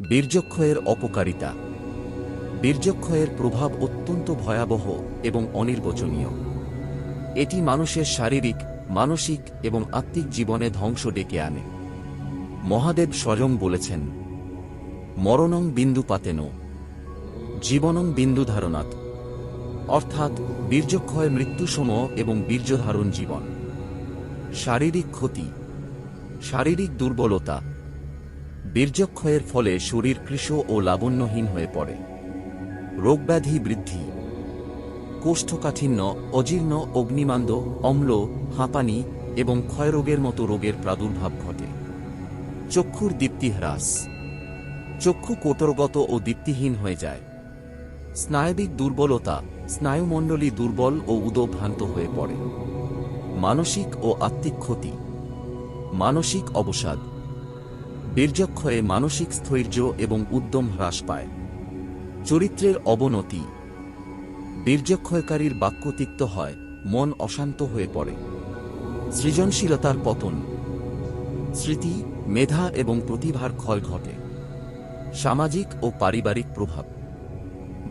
বীর্যক্ষয়ের অপকারিতা। বীর্যক্ষয়ের প্রভাব অত্যন্ত ভয়াবহ এবং অনির্বচনীয়। এটি মানুষের শারীরিক, মানসিক এবং আত্মিক জীবনে ধ্বংস ডেকে আনে। মহাদেব স্বয়ং বলেছেন, মরণং বিন্দুপাতেন জীবনং বিন্দুধারণাৎ, অর্থাৎ বীর্যক্ষয় মৃত্যুসম এবং বীর্যধারণ জীবন। শারীরিক ক্ষতি। শারীরিক দুর্বলতা। বীর্যক্ষয়ের ফলে শরীর কৃশ ও লাবণ্যহীন হয়ে পড়ে। রোগব্যাধি বৃদ্ধি। কোষ্ঠকাঠিন্য, অজীর্ণ, অগ্নিমান্দ, অম্ল, হাঁপানি এবং ক্ষয়রোগের মতো রোগের প্রাদুর্ভাব ঘটে। চক্ষুর দীপ্তি হ্রাস। চক্ষু কোটরগত ও দীপ্তিহীন হয়ে যায়। স্নায়বিক দুর্বলতা। স্নায়ুমণ্ডলী দুর্বল ও উদভ্রান্ত হয়ে পড়ে। মানসিক ও আত্মিক ক্ষতি। মানসিক অবসাদ। বীর্যক্ষয়ে মানসিক স্থৈর্য এবং উদ্যম হ্রাস পায়। চরিত্রের অবনতি। বীর্যক্ষয়কারীর বাক্য তিক্ত হয়, মন অশান্ত হয়ে পড়ে। সৃজনশীলতার পতন। স্মৃতি, মেধা এবং প্রতিভার ক্ষয় ঘটে। সামাজিক ও পারিবারিক প্রভাব।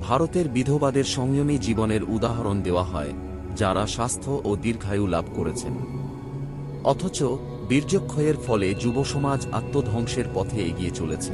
ভারতের বিধবাদের সংযমী জীবনের উদাহরণ দেওয়া হয়, যারা স্বাস্থ্য ও দীর্ঘায়ু লাভ করেছেন। অথচ বীর্যক্ষয়ের ফলে যুবসমাজ আত্মধ্বংসের পথে এগিয়ে চলেছে।